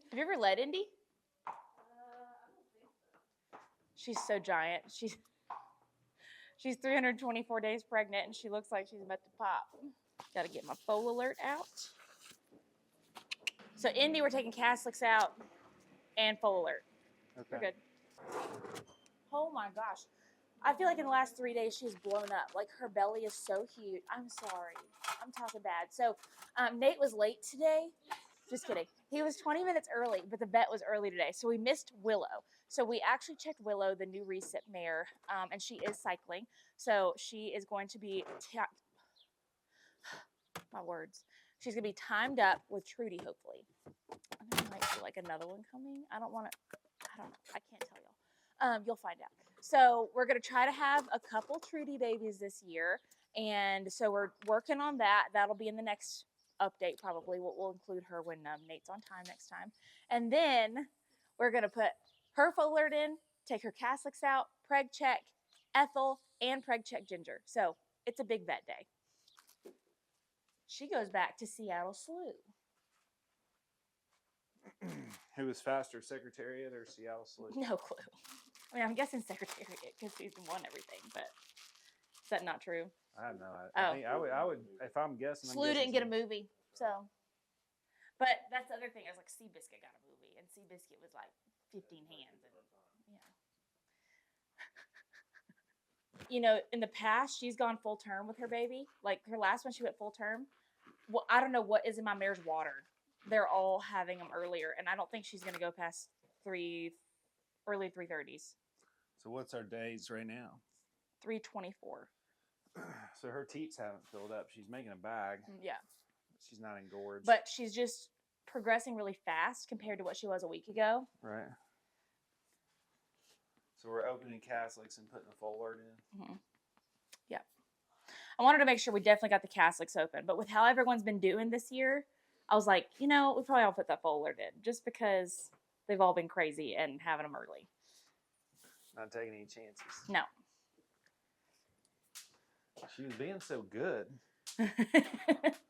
Have you ever led Indy? She's so giant. She's 324 days pregnant, and she looks like she's about to pop. Got to get my foal alert out. So Indy, we're taking Catholics out and foal alert. Okay. We're good. Oh my gosh. I feel like in the last 3 days she's blown up. Like her belly is so huge. I'm sorry. I'm talking bad. So Nate was late today. Just kidding. He was 20 minutes early, but the vet was early today. So we missed Willow. So we actually checked Willow, the new recip mare, and she is cycling. So she is going to be, my words, she's going to be timed up with Trudy, hopefully. And there might be like another one coming. I don't know. I can't tell y'all. You'll find out. So we're going to try to have a couple Trudy babies this year. And so we're working on that. That'll be in the next update probably. We'll include her when Nate's on time next time. And then we're going to put her foal alert in, take her Catholics out, preg check Ethel, and preg check Ginger. So it's a big vet day. She goes back to Seattle Slough. Who was faster, Secretariat or Seattle Slough? No clue. I mean, I'm guessing Secretariat because he's won everything, but is that not true? I don't know. I think I would, if I'm guessing. Slough didn't get a movie, so. But that's the other thing. I was like, Seabiscuit got a movie, and Seabiscuit was like 15 hands. And, yeah. You know, in the past, she's gone full term with her baby. Like her last one, she went full term. Well, I don't know what is in my mare's water. They're all having them earlier, and I don't think she's going to go past early 3:30s. So what's our days right now? 3:24. So her teats haven't filled up. She's making a bag. Yeah. She's not engorged. But she's just progressing really fast compared to what she was a week ago. Right. So we're opening Catholics and putting the foal alert in. Mm-hmm. Yeah. I wanted to make sure we definitely got the Catholics open, but with how everyone's been doing this year, I was like, you know, we probably all put that foal alert in just because they've all been crazy and having them early. Not taking any chances. No. She was being so good. All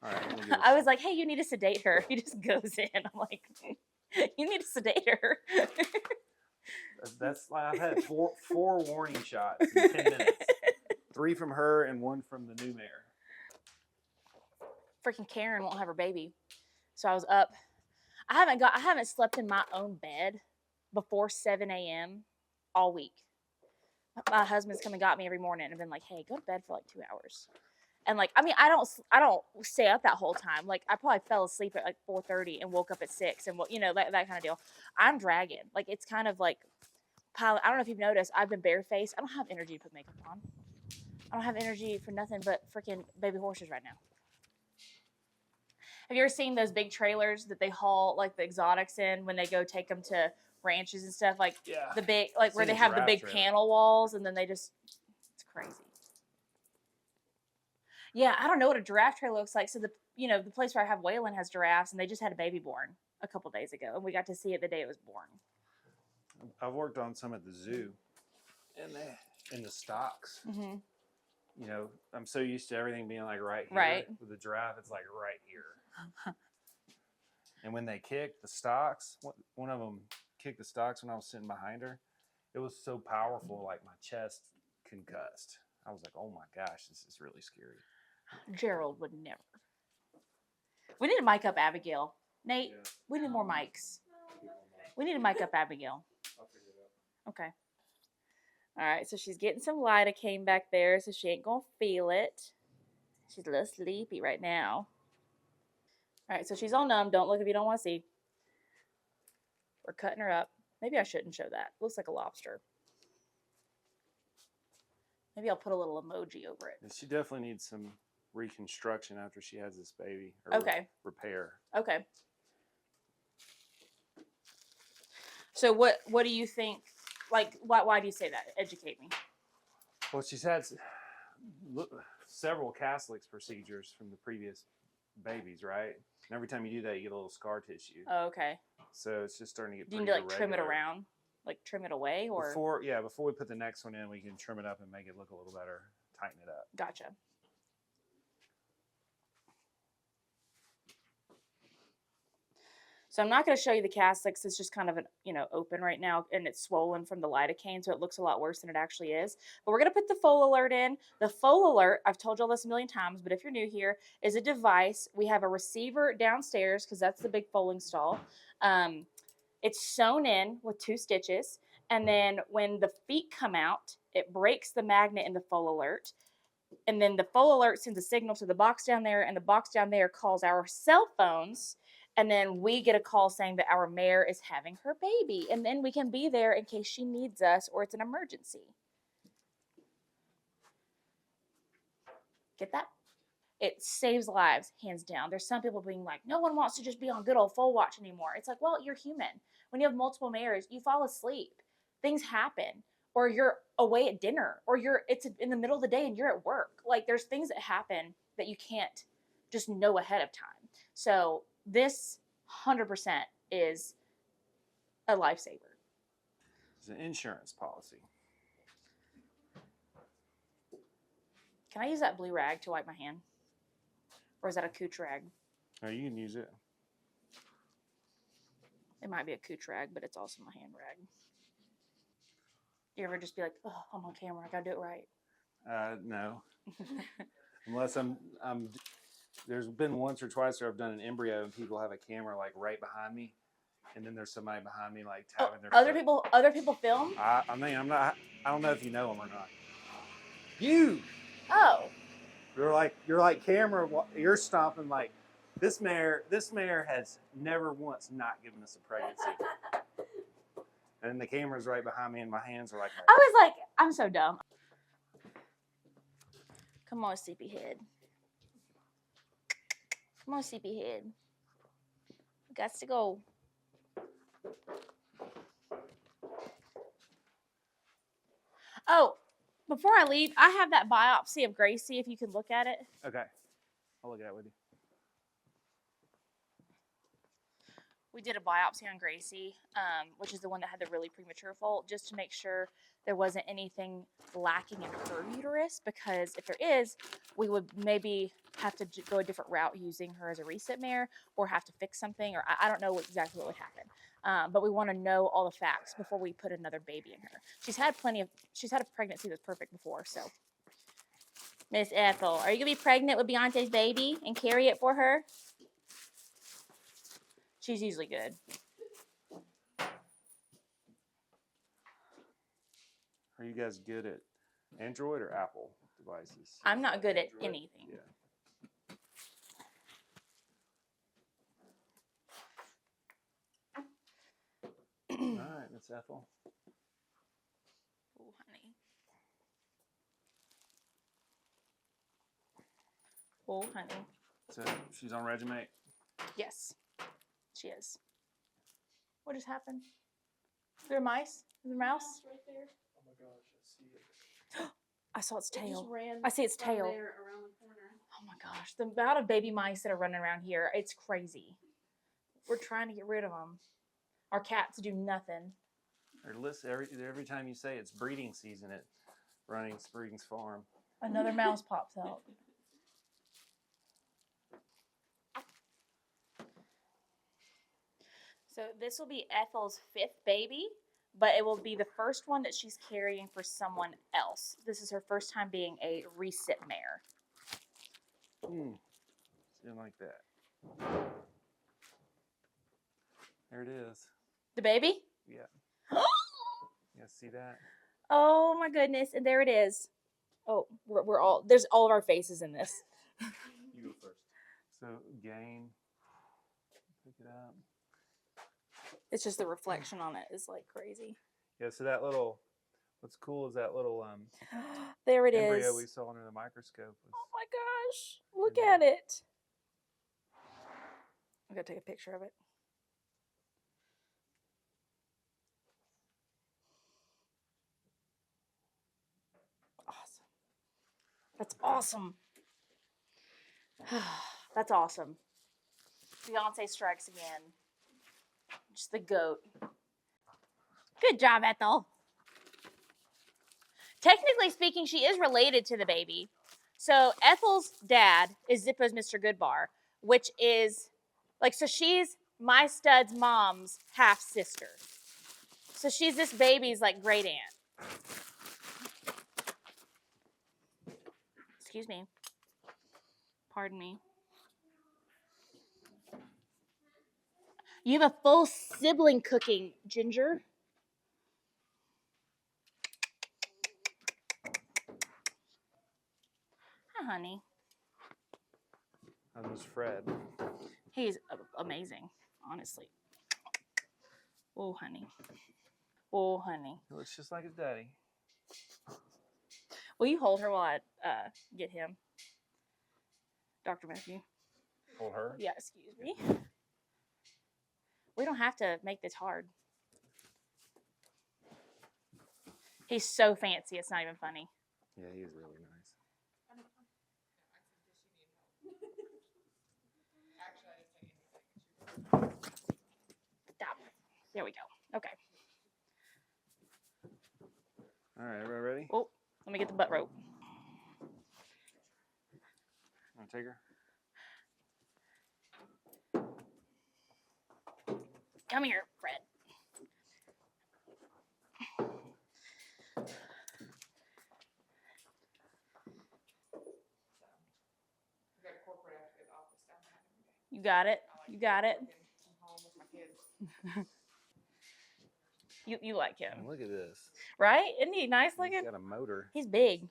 right, I was like, hey, you need to sedate her. He just goes in. I'm like, you need to sedate her. That's like I've had four warning shots in 10 minutes. 3 from her and 1 from the new mare. Freaking Karen won't have her baby. So I was up. I haven't slept in my own bed before 7 a.m. all week. My husband's come and got me every morning and been like, hey, go to bed for like 2 hours. And like, I mean, I don't stay up that whole time. Like I probably fell asleep at like 4:30 and woke up at 6 and you know, that kind of deal. I'm dragging. Like it's kind of like I don't know if you've noticed, I've been barefaced. I don't have energy to put makeup on. I don't have energy for nothing but freaking baby horses right now. Have you ever seen those big trailers that they haul like the exotics in when they go take them to ranches and stuff? Like the big, like where they have the big panel walls and then they just, it's crazy. Yeah, I don't know what a giraffe trailer looks like. So the place where I have Waylon has giraffes and they just had a baby born a couple days ago and we got to see it the day it was born. I've worked on some at the zoo and in the stocks. Mm-hmm. You know, I'm so used to everything being like right here. Right. With the giraffe, it's like right here. And when they kicked the stocks, one of them kicked the stocks when I was sitting behind her. It was so powerful, like my chest concussed. I was like, oh my gosh, this is really scary. Gerald would never. We need to mic up Abigail. Nate, we need more mics. We need to mic up Abigail. I'll figure it out. Okay. All right, so she's getting some lidocaine back there, so she ain't going to feel it. She's a little sleepy right now. All right, so she's all numb. Don't look if you don't want to see. We're cutting her up. Maybe I shouldn't show that. Looks like a lobster. Maybe I'll put a little emoji over it. She definitely needs some reconstruction after she has this baby. Okay. Repair. Okay. So what do you think? Like, why do you say that? Educate me. Well, she's had several Catholics procedures from the previous babies, right? And every time you do that, you get a little scar tissue. Oh, okay. So it's just starting to get Do you pretty need to like trim it around? Like trim it away? Or before we put the next one in, we can trim it up and make it look a little better, tighten it up. Gotcha. So I'm not going to show you the cast because it's just kind of open right now, and it's swollen from the lidocaine, so it looks a lot worse than it actually is. But we're going to put the Foal Alert in. The Foal Alert, I've told y'all this a million times, but if you're new here, is a device. We have a receiver downstairs because that's the big foaling stall. It's sewn in with 2 stitches, and then when the feet come out, it breaks the magnet in the Foal Alert. And then the Foal Alert sends a signal to the box down there, and the box down there calls our cell phones. And then we get a call saying that our mare is having her baby. And then we can be there in case she needs us or it's an emergency. Get that? It saves lives, hands down. There's some people being like, no one wants to just be on good old Foal Watch anymore. It's like, well, you're human. When you have multiple mares, you fall asleep. Things happen. Or you're away at dinner, or it's in the middle of the day and you're at work. Like, there's things that happen that you can't just know ahead of time. So this 100% is a lifesaver. It's an insurance policy. Can I use that blue rag to wipe my hand? Or is that a cooch rag? No, you can use it. It might be a cooch rag, but it's also my hand rag. You ever just be like, oh, I'm on camera, I gotta do it right? No. Unless I'm there's been once or twice where I've done an embryo and people have a camera like right behind me, and then there's somebody behind me like tapping their other foot. Other people film? I mean, I don't know if you know them or not. You. Oh. You're like camera. You're stomping like this mare. This mare has never once not given us a pregnancy. And the camera's right behind me, and my hands are like. I was like, I'm so dumb. Come on, sleepyhead. Come on, sleepyhead. Got to go. Oh, before I leave, I have that biopsy of Gracie. If you could look at it. Okay, I'll look at it with you. We did a biopsy on Gracie, which is the one that had the really premature foal, just to make sure there wasn't anything lacking in her uterus, because if there is, we would maybe have to go a different route using her as a reset mare, or have to fix something, or I don't know exactly what would happen. But we want to know all the facts before we put another baby in her. She's had a pregnancy that's perfect before, so. Miss Ethel, are you going to be pregnant with Beyonce's baby and carry it for her? She's usually good. Are you guys good at Android or Apple devices? I'm not good at anything. Yeah. All right, Miss Ethel. Oh, honey. Oh, honey. So she's on Regimate? Yes, she is. What just happened? Is there mice? Is there a mouse? Right there. Oh my gosh, I see it. I saw its It just tail. ran I see its from tail. there around the corner. Oh my gosh, the amount of baby mice that are running around here, it's crazy. We're trying to get rid of them. Our cats do nothing. Every time you say it's breeding season at Running Springs Farm. Another mouse pops out. So this will be Ethel's 5th baby, but it will be the first one that she's carrying for someone else. This is her first time being a resit mare. Something like that. There it is. The baby? Yeah. Yeah, see that? Oh my goodness, and there it is. Oh, there's all of our faces in this. You go first. So gain, pick it up. It's just the reflection on it is like crazy. Yeah, so that little, what's cool is that little There it embryo is. we saw under the microscope. Oh my gosh, look at it. I'm gonna take a picture of it. Awesome. That's awesome. That's awesome. Beyonce strikes again. Just the GOAT. Good job, Ethel. Technically speaking, she is related to the baby. So Ethel's dad is Zippo's Mr. Goodbar, which is like, so she's my stud's mom's half sister. So she's this baby's like great aunt. Excuse me. Pardon me. You have a full sibling cooking, Ginger. Hi, honey. That was Fred. He's amazing, honestly. Oh, honey. Oh, honey. He looks just like his daddy. Will you hold her while I get him? Dr. Matthew. Hold her? Yeah, excuse me. We don't have to make this hard. He's so fancy, it's not even funny. Yeah, he is really nice. Stop. There we go. Okay. All right, everybody ready? Oh, let me get the butt rope. Want to take her? Come here, Fred. You got it. You got it. You like him, Look at this. right? Isn't he nice looking? He's got a motor. He's big.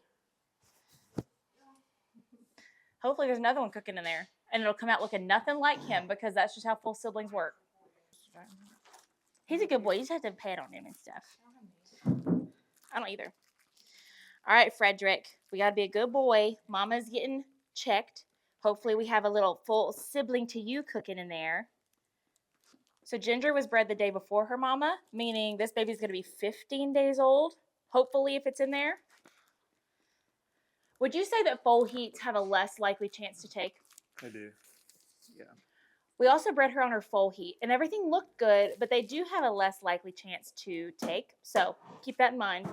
Hopefully there's another one cooking in there. And it'll come out looking nothing like him because that's just how full siblings work. He's a good boy. You just have to pat on him and stuff. I don't either. All right, Frederick. We got to be a good boy. Mama's getting checked. Hopefully we have a little full sibling to you cooking in there. So Ginger was bred the day before her mama, meaning this baby's going to be 15 days old, hopefully, if it's in there. Would you say that foal heats have a less likely chance to take? I do. Yeah. We also bred her on her foal heat, and everything looked good, but they do have a less likely chance to take. So keep that in mind.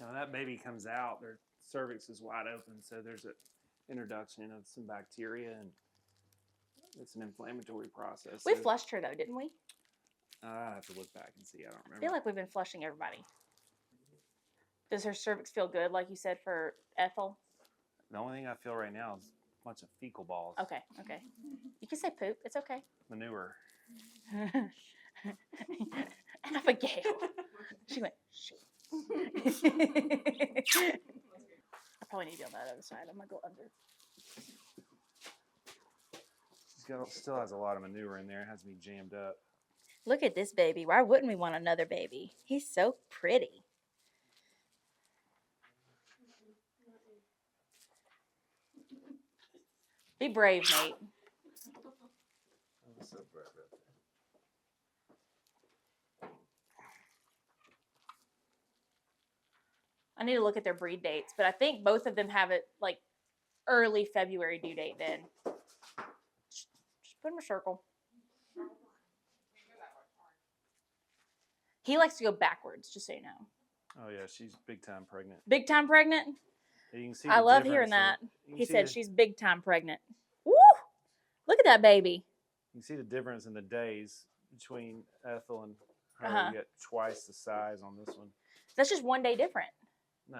Now, when that baby comes out, their cervix is wide open, so there's an introduction of some bacteria, and it's an inflammatory process. We So flushed her, though, didn't we? I have to look back and see. I don't I remember. feel like we've been flushing everybody. Does her cervix feel good, like you said, for Ethel? The only thing I feel right now is a bunch of fecal balls. Okay, okay. You can say poop. It's okay. Manure. Abigail. She went, shoot. I probably need to be on that other side. I'm going to go under. Still has a lot of manure in there. It has to be jammed up. Look at this baby. Why wouldn't we want another baby? He's so pretty. Be brave, mate. I'm so brave. I need to look at their breed dates, but I think both of them have it like early February due date then. Just put him in a circle. He likes to go backwards, just so you know. Oh, yeah, she's big time pregnant. Big time pregnant? Yeah, you can see I the love hearing difference that. He said she's big time pregnant. Woo! Look at that baby. You can see the difference in the days between Ethel and her. Uh-huh. You get twice the size on this one. That's just one day different. No.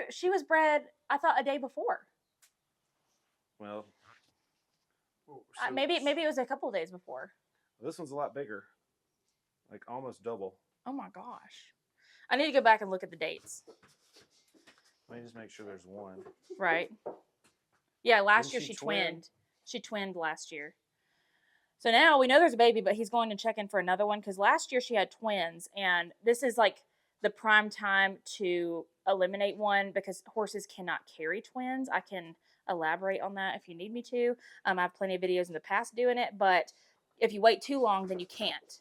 She was bred, I thought, a day before. Well, Maybe it was a couple of days before. This one's a lot bigger, like almost double. Oh my gosh. I need to go back and look at the dates. Let me just make sure there's one. Right. Yeah, last year Didn't she she twin? twinned. She twinned last year. So now we know there's a baby, but he's going to check in for another one because last year she had twins, and this is like the prime time to eliminate one because horses cannot carry twins. I can elaborate on that if you need me to. I have plenty of videos in the past doing it, but if you wait too long, then you can't.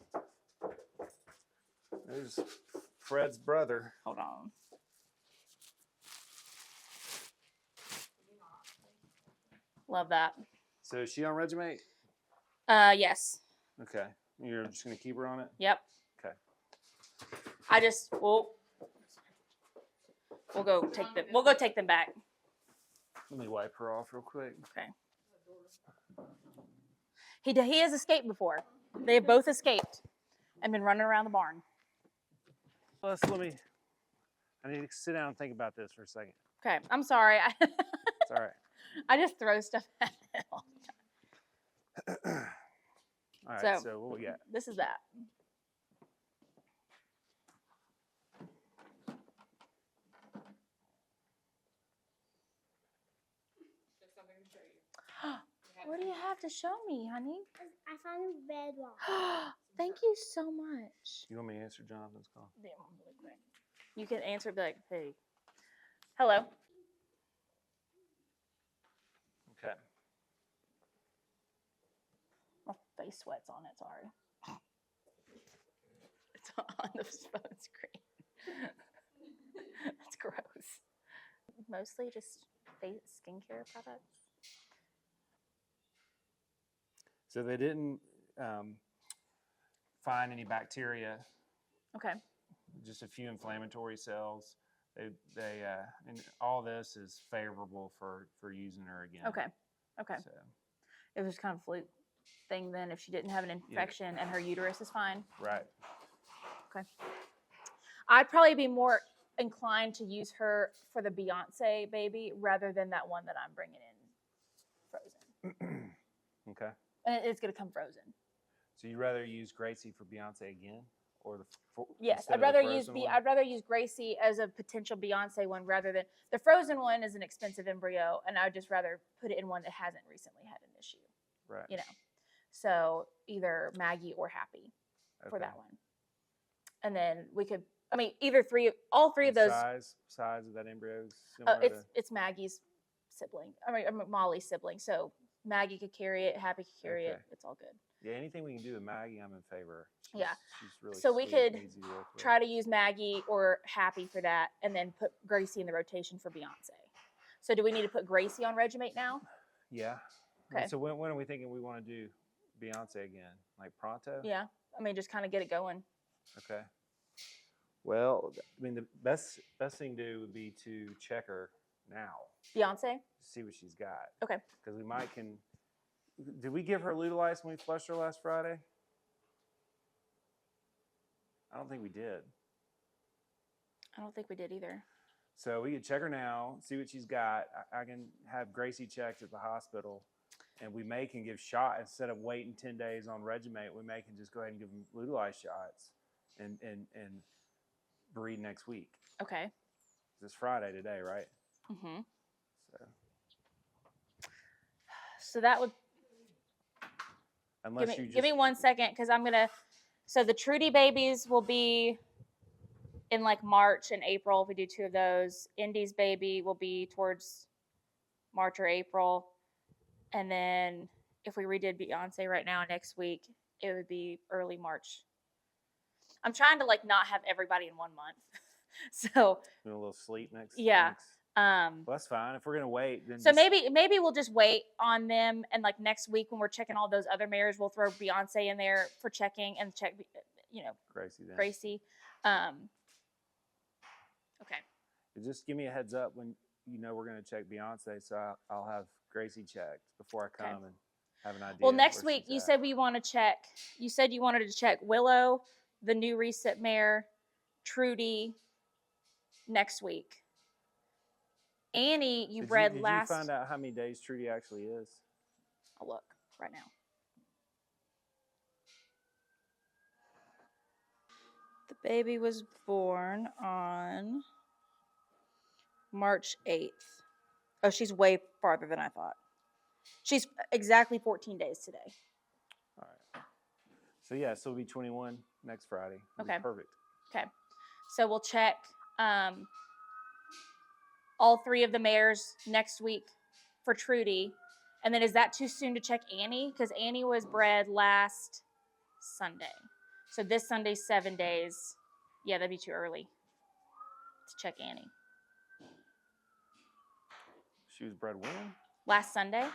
There's Fred's brother. Hold on. Love that. So is she on Regimate? Yes. Okay. You're just going to keep her on it? Yep. Okay. We'll go take them back. Let me wipe her off real quick. Okay. He has escaped before. They have both escaped and been running around the barn. I need to sit down and think about this for a second. Okay, I'm sorry. It's all right. I just throw stuff at him. All right, so what we got? This is that. What do you have to show me, honey? I found a red one. Thank you so much. You want me to answer Jonathan's call? Damn, I'm really quick. You can answer, be like, hey. Hello. Okay. My face sweats on it, sorry. It's on the phone screen. That's gross. Mostly just face skincare products. So they didn't find any bacteria, Okay. just a few inflammatory cells. And all this is favorable for using her again. Okay. Okay. So, It was kind of a fluke thing then if she didn't have an infection and her uterus is fine. right. Okay. I'd probably be more inclined to use her for the Beyonce baby rather than that one that I'm bringing in frozen. Okay. And it's going to come frozen. So you rather use Gracie for Beyonce again, or Yes, instead I'd of the rather use frozen one? I'd rather use Gracie as a potential Beyonce one rather than the frozen one is an expensive embryo, and I'd just rather put it in one that hasn't recently had an issue. Right. You know, so either Maggie or Happy for Okay. that one, and then we could. I mean, all three of And those. size of that embryo is similar It's Maggie's sibling. I mean, Molly's sibling. So Maggie could carry it. Happy could carry it. Okay. It's all good. Yeah, anything we can do with Maggie, I'm in favor. Yeah. She's really So we sweet could and easy to work with. Try to use Maggie or Happy for that, and then put Gracie in the rotation for Beyonce. So do we need to put Gracie on Regimate now? Yeah. Okay. So when are we thinking we want to do Beyonce again? Like pronto? Yeah. I mean, just kind of get it going. Okay. Well, I mean, the best thing to do would be to check her now, Beyonce? see what she's got. Okay. Because we might can. Did we give her Lutalize when we flushed her last Friday? I don't think we did. I don't think we did either. So we could check her now, see what she's got. I can have Gracie checked at the hospital, and we can give shot instead of waiting 10 days on Regimate. We can just go ahead and give them Lutalize shots and breed next week. Okay. It's Friday today, right? Mm-hmm. So So that would unless give me 1 second because I'm gonna. So the Trudy babies will be in like March and April if we do 2 of those. Indy's baby will be towards March or April, and then if we redid Beyonce right now next week, it would be early March. I'm trying to like not have everybody in 1 month, so a little sleep next. Yeah. Well, that's fine. If we're gonna wait, then So maybe we'll just wait on them, and like next week when we're checking all those other mares, we'll throw Beyonce in there for checking and check, Gracie then. Gracie. Okay. Just give me a heads up when we're gonna check Beyonce, so I'll have Gracie checked before I come and have an idea. Well, next where week she's you at. said we want to check. You said you wanted to check Willow, the new reset mare, Trudy. Next week. Annie, you bred last. Did you find out how many days Trudy actually is? I'll look right now. The baby was born on March 8th. Oh, she's way farther than I thought. She's exactly 14 days today. All right. So yeah, so it'll be 21 next Friday. It'll be Okay. perfect. Okay. So we'll check all 3 of the mares next week for Trudy. And then is that too soon to check Annie? Because Annie was bred last Sunday. So this Sunday's 7 days. Yeah, that'd be too early to check Annie. She was bred when? Last Sunday.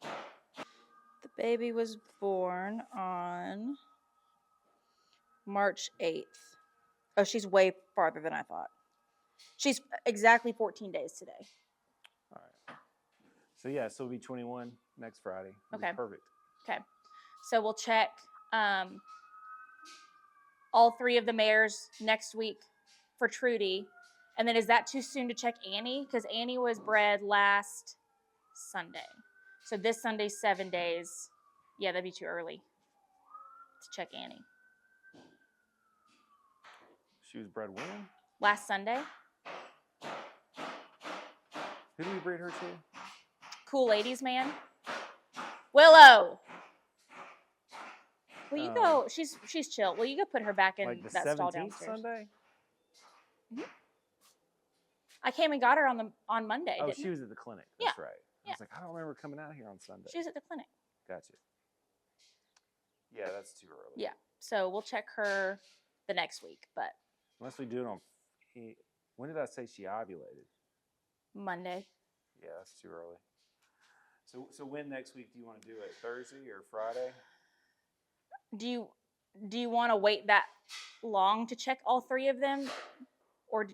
The baby was born on March 8th. Oh, she's way farther than I thought. She's exactly 14 days today. All right. So yeah, so it'll be 21 next Friday. It'll be Okay. perfect. Okay. So we'll check all 3 of the mares next week for Trudy. And then is that too soon to check Annie? Because Annie was bred last Sunday. So this Sunday's 7 days. Yeah, that'd be too early to check Annie. She was bred when? Last Sunday. Who did we breed her to? Cool ladies, man. Willow. Will you go? She's chill. Will you go put her back in Like the that stall 17th downstairs? Sunday? I came and got her on Monday. Oh, didn't she I? was at the clinic. That's right. I Yeah. was like, I don't remember coming out here on Sunday. She was at the clinic. Gotcha. Yeah, that's too early. Yeah. So we'll check her the next week, but Unless we do it on. When did I say she ovulated? Monday. Yeah, that's too early. So when next week do you want to do it? Thursday or Friday? Do you want to wait that long to check all 3 of them, or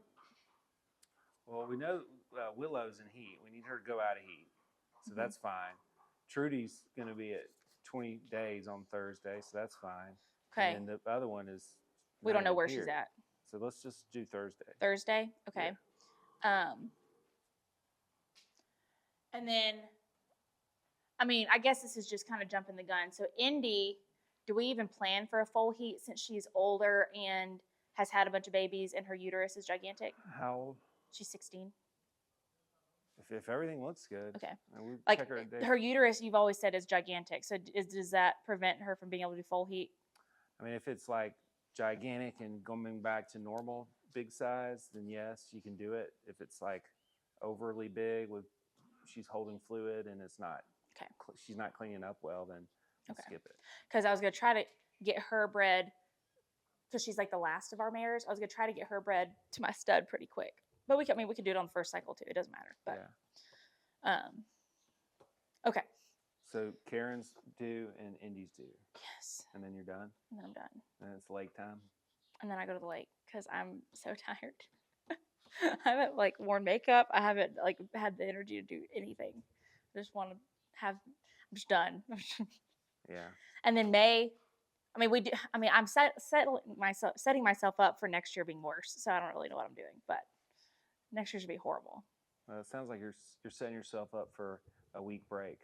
Well, we know Willow's in heat. We need her to go out of heat, so that's fine. Trudy's going to be at 20 days on Thursday, so that's fine. okay? And the other one is. We not don't know even where here. she's at. So let's just do Thursday. Thursday, okay. And then, I mean, I guess this is just kind of jumping the gun. So Indy, do we even plan for a full heat since she's older and has had a bunch of babies and her uterus is gigantic? How old? She's 16. If everything looks good. Okay. And we Like check her, her uterus, you've always said is gigantic. So does that prevent her from being able to do full heat? I mean, if it's like gigantic and going back to normal big size, then yes, you can do it. If it's like overly big with she's holding fluid and it's not okay, she's not cleaning up well, then skip it. Because I was gonna try to get her bred because she's like the last of our mares. I was gonna try to get her bred to my stud pretty quick, but we could do it on the first cycle too. It doesn't matter. But okay. So Karen's due and Indy's due. Yes. And then you're done. And then I'm done. And it's lake time. And then I go to the lake because I'm so tired. I haven't like worn makeup. I haven't like had the energy to do anything. I just want to have. I'm just done. Yeah. And then May. I mean, we do. I mean, I'm setting myself up for next year being worse. So I don't really know what I'm doing, but next year should be horrible. Well, it sounds like you're setting yourself up for a week break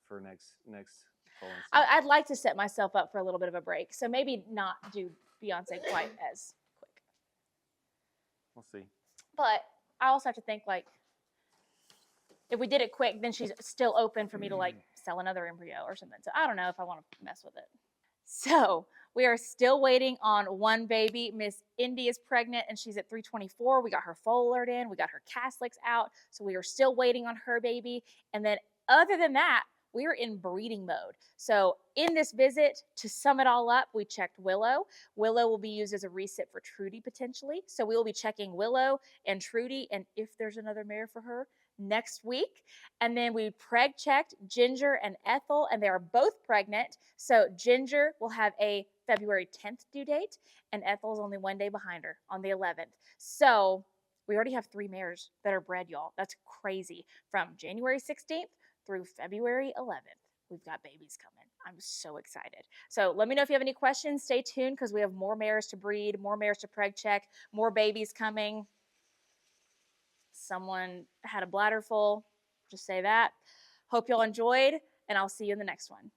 for next foaling season. I'd like to set myself up for a little bit of a break. So maybe not do Beyonce quite as quick. We'll see. But I also have to think like, if we did it quick, then she's still open for me to like sell another embryo or something. So I don't know if I want to mess with it. So we are still waiting on one baby. Miss Indy is pregnant and she's at 324. We got her foal alert in. We got her Caslix out. So we are still waiting on her baby. And then other than that, we're in breeding mode. So in this visit, to sum it all up, we checked Willow. Willow will be used as a resit for Trudy potentially. So we will be checking Willow and Trudy, and if there's another mare for her, next week. And then we preg checked Ginger and Ethel, and they are both pregnant. So Ginger will have a February 10th due date, and Ethel's only 1 day behind her on the 11th. So we already have 3 mares that are bred, y'all. That's crazy. From January 16th through February 11th, we've got babies coming. I'm so excited. So let me know if you have any questions. Stay tuned because we have more mares to breed, more mares to preg check, more babies coming. Someone had a bladder full. Just say that. Hope y'all enjoyed, and I'll see you in the next one.